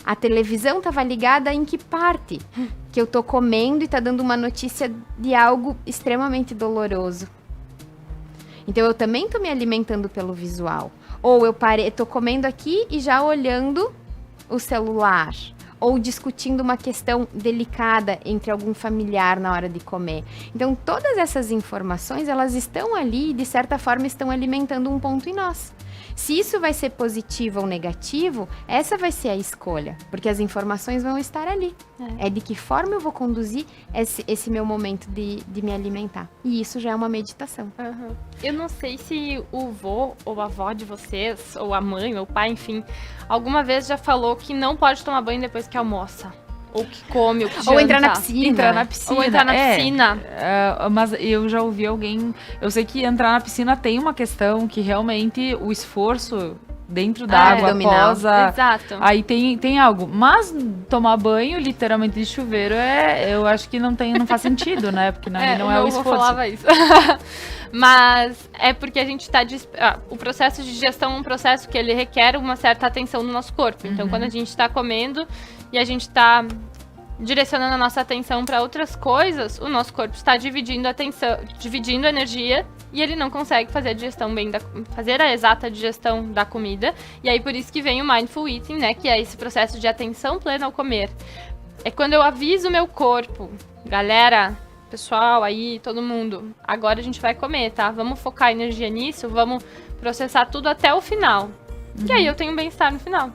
A televisão estava ligada em que parte? Que eu tô comendo e tá dando uma notícia de algo extremamente doloroso. Então eu também tô me alimentando pelo visual. Ou eu tô comendo aqui e já olhando o celular. Ou discutindo uma questão delicada entre algum familiar na hora de comer. Então, todas essas informações, elas estão ali e, de certa forma, estão alimentando um ponto em nós. Se isso vai ser positivo ou negativo, essa vai ser a escolha, porque as informações vão estar ali. É de que forma eu vou conduzir esse meu momento de me alimentar. E isso já é uma meditação. Eu não sei se o vô ou a avó de vocês, ou a mãe, ou o pai, enfim, alguma vez já falou que não pode tomar banho depois que almoça. Ou que come, ou que janta. Ou entrar na piscina. Ou entrar na piscina. Mas eu já ouvi alguém... Eu sei que entrar na piscina tem uma questão que realmente o esforço dentro d'água, após a... Exato. Aí tem algo. Mas tomar banho, literalmente, de chuveiro, eu acho que não faz sentido, né? Porque não é o esforço. Eu falava isso. Mas é porque a gente tá... o processo de digestão é um processo que ele requer uma certa atenção no nosso corpo. Então, quando a gente tá comendo e a gente tá direcionando a nossa atenção para outras coisas, o nosso corpo está dividindo energia e ele não consegue fazer a digestão fazer a exata digestão da comida. E aí por isso que vem o Mindful Eating, né? Que é esse processo de atenção plena ao comer. É quando eu aviso o meu corpo, galera, pessoal aí, todo mundo, agora a gente vai comer, tá? Vamos focar energia nisso, vamos processar tudo até o final. E aí eu tenho um bem-estar no final.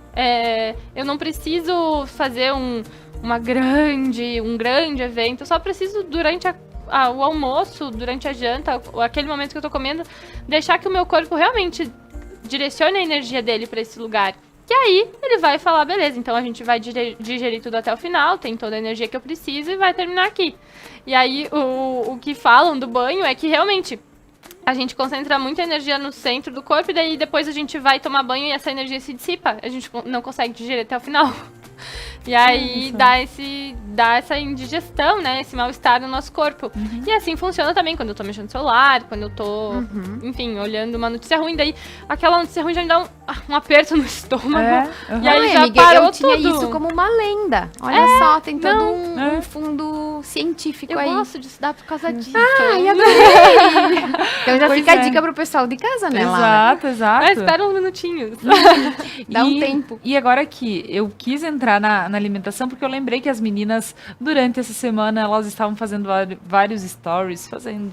Eu não preciso fazer um grande evento, eu só preciso durante o almoço, durante a janta, aquele momento que eu tô comendo, deixar que o meu corpo realmente direcione a energia dele pra esse lugar. E aí ele vai falar, beleza, então a gente vai digerir tudo até o final, tem toda a energia que eu preciso e vai terminar aqui. E aí o que falam do banho é que realmente a gente concentra muita energia no centro do corpo e daí depois a gente vai tomar banho e essa energia se dissipa. A gente não consegue digerir até o final. E aí dá essa indigestão, né? Esse mal-estar no nosso corpo. E assim funciona também quando eu tô mexendo no celular, quando eu tô, enfim, olhando uma notícia ruim. Daí aquela notícia ruim já me dá um aperto no estômago. E aí já amiga, parou eu tinha tudo. isso como uma lenda. Olha só, tem todo um fundo científico aí. Eu gosto de estudar por causa disso. Ai, adorei! Então já fica a dica pro pessoal de casa, né, Laura? Exato. Mas espera uns minutinhos. Dá um tempo. E agora que eu quis entrar na alimentação, porque eu lembrei que as meninas, durante essa semana, elas estavam fazendo vários stories,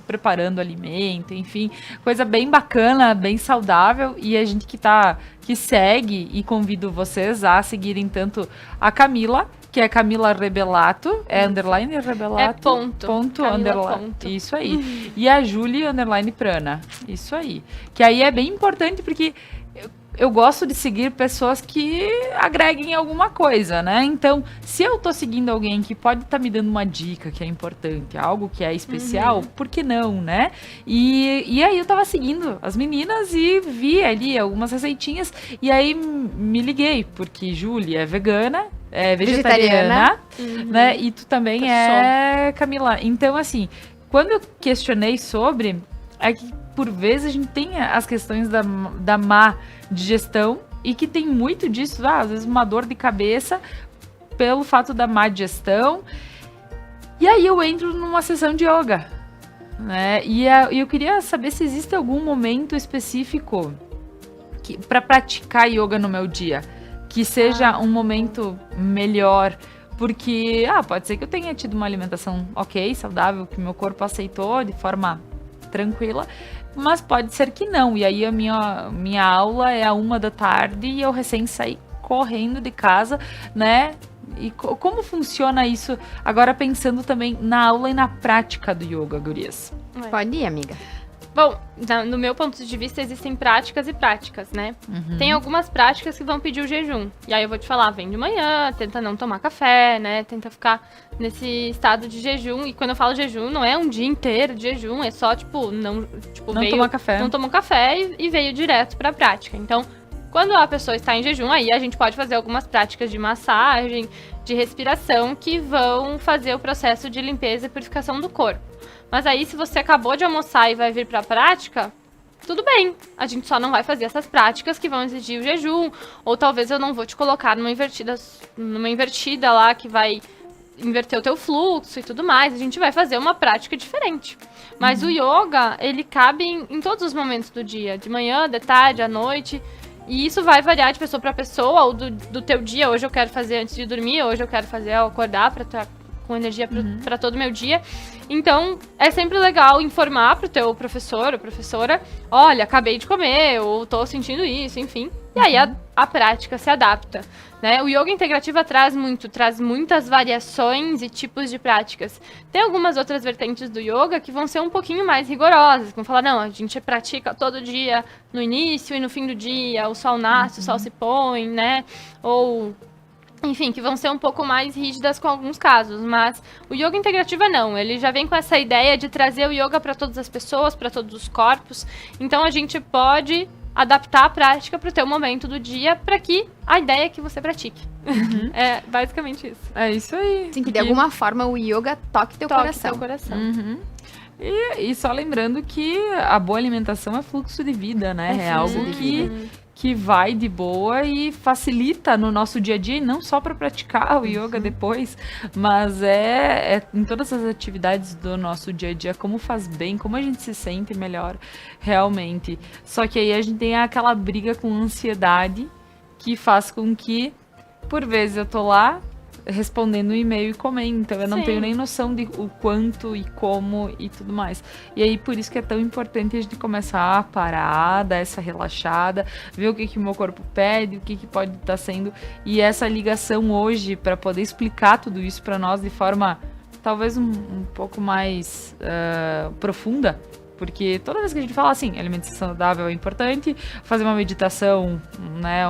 preparando alimento, enfim, coisa bem bacana, bem saudável, e a gente que segue, e convido vocês a seguirem tanto a Camila, que é Camila Rebelato, underline Rebelato? É ponto. Camila Underline. Ponto. Isso aí. E a Julie underline Prana. Isso aí. Que aí é bem importante, porque eu gosto de seguir pessoas que agreguem alguma coisa, né? Então, se eu tô seguindo alguém que pode estar me dando uma dica que é importante, algo que é especial, por que não, né? E aí eu tava seguindo as meninas e vi ali algumas receitinhas e aí me liguei, porque Júlia é vegana, é vegetariana, né? E tu também Camila. Então, assim, quando eu questionei sobre, é que por vezes a gente tem as questões da má digestão e que tem muito disso, às vezes uma dor de cabeça pelo fato da má digestão. E aí eu entro numa sessão de yoga, né? E eu queria saber se existe algum momento específico para praticar yoga no meu dia, que seja um momento melhor. Porque, pode ser que eu tenha tido uma alimentação ok, saudável, que meu corpo aceitou de forma tranquila, mas pode ser que não. E aí a minha aula é 1h e eu recém saí correndo de casa, né? E como funciona isso? Agora pensando também na aula e na prática do yoga, gurias. Pode ir, amiga. Bom, no meu ponto de vista, existem práticas e práticas, né? Tem algumas práticas que vão pedir o jejum. E aí eu vou te falar, vem de manhã, tenta não tomar café, né? Tenta ficar nesse estado de jejum. E quando eu falo jejum, não é um dia inteiro de jejum, é só, não tomar café. Não tomou café e veio direto pra prática. Então, quando a pessoa está em jejum, aí a gente pode fazer algumas práticas de massagem, de respiração, que vão fazer o processo de limpeza e purificação do corpo. Mas aí, se você acabou de almoçar e vai vir pra prática, tudo bem. A gente só não vai fazer essas práticas que vão exigir o jejum. Ou talvez eu não vou te colocar numa invertida lá que vai inverter o teu fluxo e tudo mais. A gente vai fazer uma prática diferente. Mas o yoga, ele cabe em todos os momentos do dia. De manhã, de tarde, à noite. E isso vai variar de pessoa pra pessoa, ou do teu dia. Hoje eu quero fazer antes de dormir, hoje eu quero fazer ao acordar pra estar com energia para todo o meu dia. Então, é sempre legal informar pro teu professor ou professora, olha, acabei de comer, ou tô sentindo isso, enfim. E aí a prática se adapta, né? O yoga integrativa traz muitas variações e tipos de práticas. Tem algumas outras vertentes do yoga que vão ser um pouquinho mais rigorosas, vão falar, não, a gente pratica todo dia no início e no fim do dia, o sol nasce, o sol se põe, né? Ou enfim, que vão ser um pouco mais rígidas com alguns casos, mas o yoga integrativa não, ele já vem com essa ideia de trazer o yoga para todas as pessoas, para todos os corpos, então a gente pode adaptar a prática para o teu momento do dia, para que a ideia é que você pratique. É basicamente isso. É isso aí. Sim, que de alguma forma o yoga toque teu coração. E só lembrando que a boa alimentação é fluxo de vida, né? É algo que vai de boa e facilita no nosso dia a dia, e não só para praticar o yoga depois, mas em todas as atividades do nosso dia a dia, como faz bem, como a gente se sente melhor realmente. Só que aí a gente tem aquela briga com ansiedade que faz com que, por vezes, eu tô lá respondendo um e-mail e comendo, então eu não tenho nem noção de o quanto e como e tudo mais. E aí, por isso que é tão importante a gente começar a parar, dar essa relaxada, ver o que o meu corpo pede, o que pode estar sendo, e essa ligação hoje, para poder explicar tudo isso para nós de forma, talvez um pouco mais profunda, porque toda vez que a gente fala assim, alimentação saudável é importante, fazer uma meditação, né,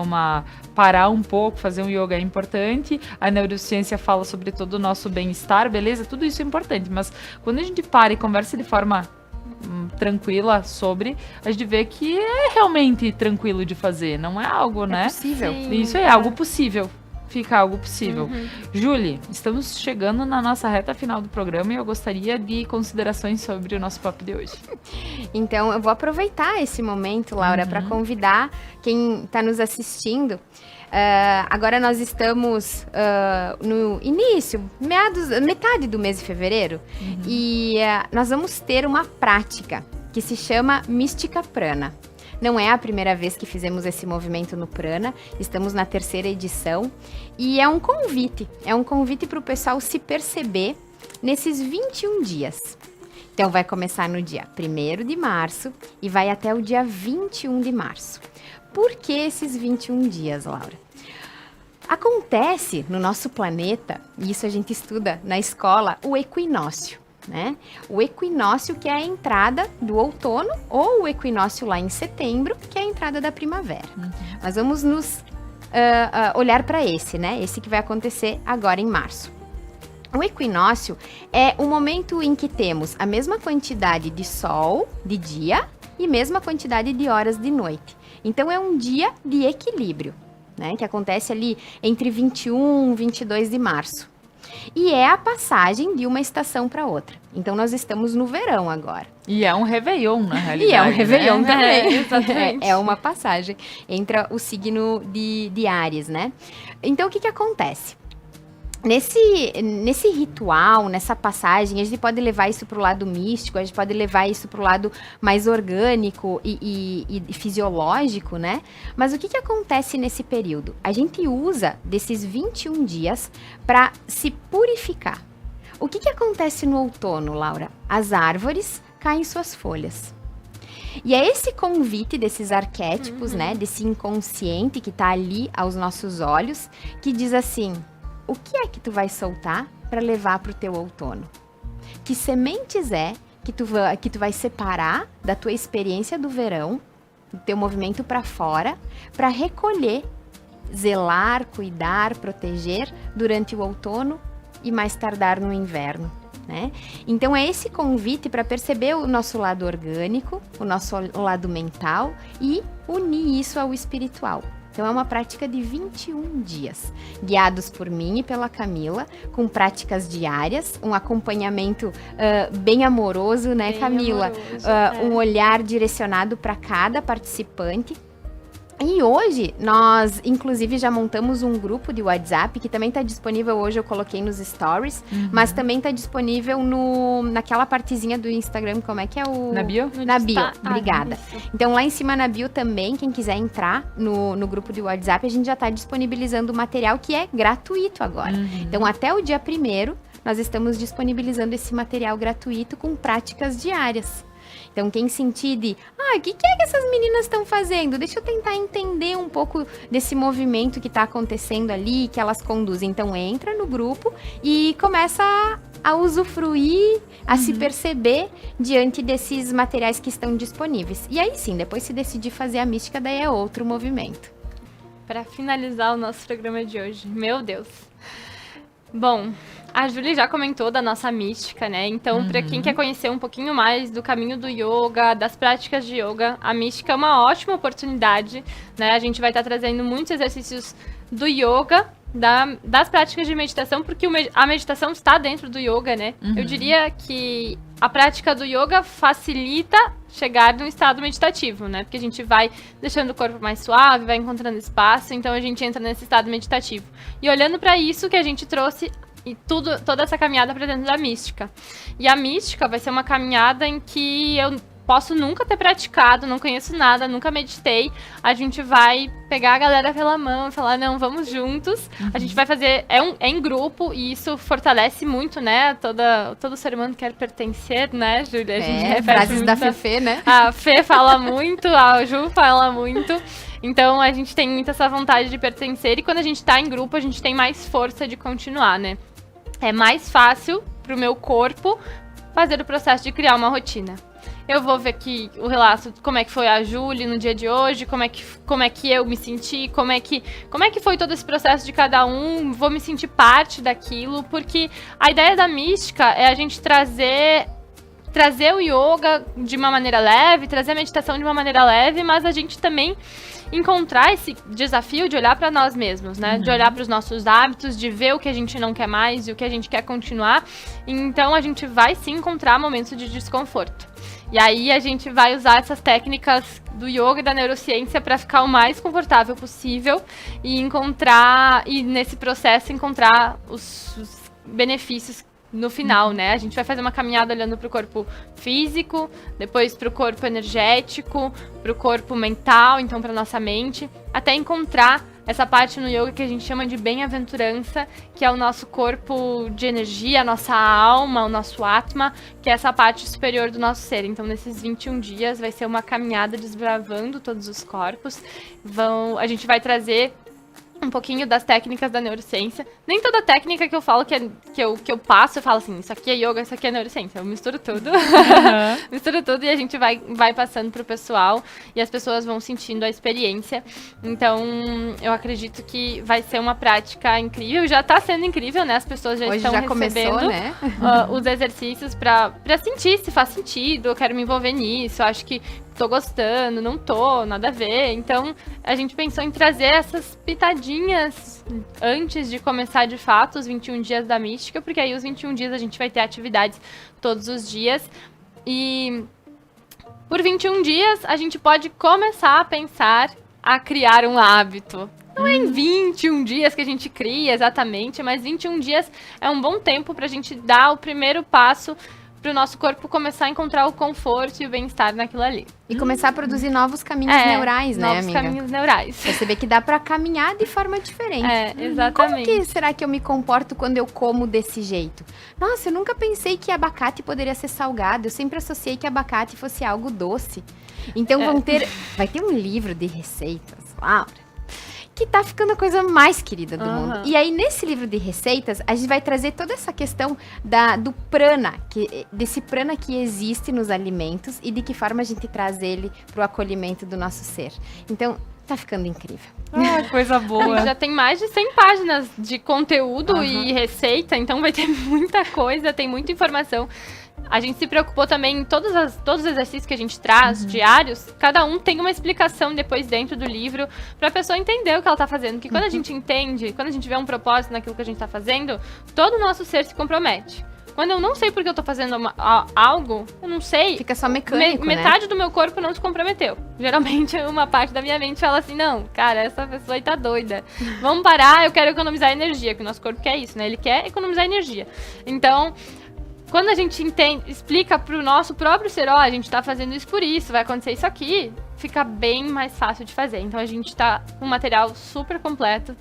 parar um pouco, fazer um yoga é importante, a neurociência fala sobre todo o nosso bem-estar, beleza? Tudo isso é importante, mas quando a gente para e conversa de forma tranquila sobre, a gente vê que é realmente tranquilo de fazer, não é algo, né? É possível. Sim, Isso é algo possível. Fica algo possível. Júlia, estamos chegando na nossa reta final do programa e eu gostaria de considerações sobre o nosso papo de hoje. Então, eu vou aproveitar esse momento, Laura, para convidar quem está nos assistindo. Agora nós estamos no início, metade do mês de fevereiro, e nós vamos ter uma prática que se chama Mística Prana. Não é a primeira vez que fizemos esse movimento no Prana, estamos na 3ª edição, e é um convite para o pessoal se perceber nesses 21 dias. Então vai começar no dia 1º de março e vai até o dia 21 de março. Por que esses 21 dias, Laura? Acontece no nosso planeta, e isso a gente estuda na escola, o equinócio. Né? O equinócio, que é a entrada do outono, ou o equinócio lá em setembro, que é a entrada da primavera. Nós vamos nos olhar para esse, né? Esse que vai acontecer agora em março. O equinócio é o momento em que temos a mesma quantidade de sol de dia e mesma quantidade de horas de noite. Então é um dia de equilíbrio, né? Que acontece ali entre 21 e 22 de março. E é a passagem de uma estação para outra. Então, nós estamos no verão agora. E é um réveillon, na realidade. E é um réveillon também. Exatamente. É uma passagem entre o signo de Áries, né? Então, o que acontece? Nesse ritual, nessa passagem, a gente pode levar isso para o lado místico, a gente pode levar isso para o lado mais orgânico e fisiológico, né? Mas o que acontece nesse período? A gente usa desses 21 dias para se purificar. O que acontece no outono, Laura? As árvores caem suas folhas. E é esse convite desses arquétipos, né? Desse inconsciente que está ali aos nossos olhos, que diz assim: o que é que tu vai soltar para levar para o teu outono? Que sementes que tu vai separar da tua experiência do verão, do teu movimento para fora, para recolher, zelar, cuidar, proteger durante o outono e mais tardar no inverno, né? Então é esse convite para perceber o nosso lado orgânico, o nosso lado mental e unir isso ao espiritual. Então, é uma prática de 21 dias, guiados por mim e pela Camila, com práticas diárias, um acompanhamento bem amoroso, né, bem Camila? Um olhar direcionado para cada participante. E hoje, nós, inclusive, já montamos um grupo de WhatsApp, que também está disponível hoje, eu coloquei nos stories, mas também está disponível naquela partezinha do Instagram, como é que é o... Na bio? Na bio, obrigada. Então, lá em cima na bio também, quem quiser entrar no grupo de WhatsApp, a gente já está disponibilizando o material que é gratuito agora. Então, até o dia 1º, nós estamos disponibilizando esse material gratuito com práticas diárias. Então, quem sentir o que é que essas meninas estão fazendo? Deixa eu tentar entender um pouco desse movimento que está acontecendo ali, que elas conduzem. Então, entra no grupo e começa a usufruir, a se perceber diante desses materiais que estão disponíveis. E aí sim, depois se decidir fazer a mística, daí é outro movimento. Para finalizar o nosso programa de hoje, meu Deus. Bom, a Júlia já comentou da nossa mística, né? Então, para quem quer conhecer um pouquinho mais do caminho do yoga, das práticas de yoga, a mística é uma ótima oportunidade, né? A gente vai estar trazendo muitos exercícios do yoga, das práticas de meditação, porque a meditação está dentro do yoga, né? Eu diria que a prática do yoga facilita chegar num estado meditativo, né? Porque a gente vai deixando o corpo mais suave, vai encontrando espaço, então a gente entra nesse estado meditativo. E olhando para isso que a gente trouxe e toda essa caminhada para dentro da mística. E a mística vai ser uma caminhada em que eu posso nunca ter praticado, não conheço nada, nunca meditei. A gente vai pegar a galera pela mão e falar, não, vamos juntos. A gente vai fazer, é em grupo, e isso fortalece muito, né? Todo ser humano quer pertencer, né, Júlia? A gente repete frases muito. da Fefê, né? A Fê fala muito, a Ju fala muito. Então, a gente tem muito essa vontade de pertencer, e quando a gente tá em grupo, a gente tem mais força de continuar, né? É mais fácil pro meu corpo fazer o processo de criar uma rotina. Eu vou ver aqui o relato, como é que foi a Júlia no dia de hoje, como é que eu me senti, como é que foi todo esse processo de cada um, vou me sentir parte daquilo, porque a ideia da mística é a gente trazer o yoga de uma maneira leve, trazer a meditação de uma maneira leve, mas a gente também encontrar esse desafio de olhar para nós mesmos, né? De olhar para os nossos hábitos, de ver o que a gente não quer mais e o que a gente quer continuar. Então, a gente vai sim encontrar momentos de desconforto. E aí, a gente vai usar essas técnicas do yoga e da neurociência para ficar o mais confortável possível e nesse processo encontrar os benefícios no final, né? A gente vai fazer uma caminhada olhando para o corpo físico, depois para o corpo energético, para o corpo mental, então para nossa mente, até encontrar essa parte no yoga que a gente chama de bem-aventurança, que é o nosso corpo de energia, a nossa alma, o nosso atma, que é essa parte superior do nosso ser. Então, nesses 21 dias, vai ser uma caminhada desbravando todos os corpos. A gente vai trazer um pouquinho das técnicas da neurociência. Nem toda técnica que eu falo que eu passo, eu falo assim, isso aqui é yoga, isso aqui é neurociência. Eu misturo tudo. Misturo tudo e a gente vai passando pro pessoal e as pessoas vão sentindo a experiência. Então, eu acredito que vai ser uma prática incrível. Já tá sendo incrível, né? As pessoas já Hoje estão já recebendo começou, né? Os exercícios pra sentir se faz sentido, eu quero me envolver nisso, eu acho que tô gostando, não tô, nada a ver. Então, a gente pensou em trazer essas pitadinhas antes de começar, de fato, os 21 dias da mística, porque aí os 21 dias a gente vai ter atividades todos os dias. E por 21 dias, a gente pode começar a pensar a criar um hábito. Não é em 21 dias que a gente cria exatamente, mas 21 dias é um bom tempo pra gente dar o primeiro passo para o nosso corpo começar a encontrar o conforto e o bem-estar naquilo ali. E começar a produzir novos caminhos neurais, né, amiga? Novos caminhos neurais. Perceber que dá pra caminhar de forma diferente. Exatamente. Como que será que eu me comporto quando eu como desse jeito? Nossa, eu nunca pensei que abacate poderia ser salgado. Eu sempre associei que abacate fosse algo doce. Então vai ter um livro de receitas, Laura, que tá ficando a coisa mais querida do mundo. E aí, nesse livro de receitas, a gente vai trazer toda essa questão do prana, desse prana que existe nos alimentos e de que forma a gente traz ele pro acolhimento do nosso ser. Então, tá ficando incrível. Ah, coisa boa. Já tem mais de 100 páginas de conteúdo e receita, então vai ter muita coisa, tem muita informação. A gente se preocupou também em todos os exercícios que a gente traz, diários, cada um tem uma explicação depois dentro do livro, pra pessoa entender o que ela tá fazendo. Porque quando a gente entende, quando a gente vê um propósito naquilo que a gente tá fazendo, todo o nosso ser se compromete. Quando eu não sei por que eu tô fazendo algo, eu não sei. Fica só mecânico, metade do meu corpo não se comprometeu. Geralmente, uma parte da minha mente fala assim, não, cara, essa pessoa aí tá doida. Vamos parar, eu quero economizar energia, que o nosso corpo quer isso, né? Ele quer economizar energia. Então, quando a gente explica pro nosso próprio ser, a gente tá fazendo isso por isso, vai acontecer isso aqui, fica bem mais fácil de fazer. Então a gente tá com um material super completo,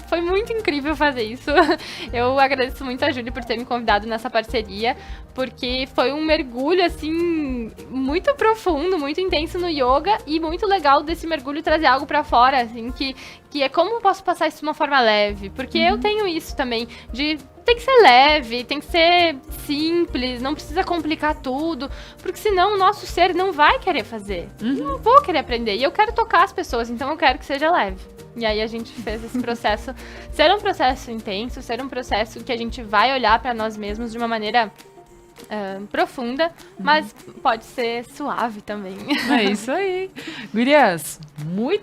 foi muito incrível fazer isso. Eu agradeço muito a Júlia por ter me convidado nessa parceria, porque foi um mergulho, assim, muito profundo, muito intenso no yoga e muito legal desse mergulho trazer algo pra fora, assim, que é como eu posso passar isso de uma forma leve, porque eu tenho isso também, tem que ser leve, tem que ser simples, não precisa complicar tudo, porque senão o nosso ser não vai querer fazer. Não vou querer aprender. E eu quero tocar as pessoas, então eu quero que seja leve. E aí a gente fez esse processo ser um processo intenso, ser um processo que a gente vai olhar para nós mesmos de uma maneira profunda, mas pode ser suave também. É isso aí. Gurias, muito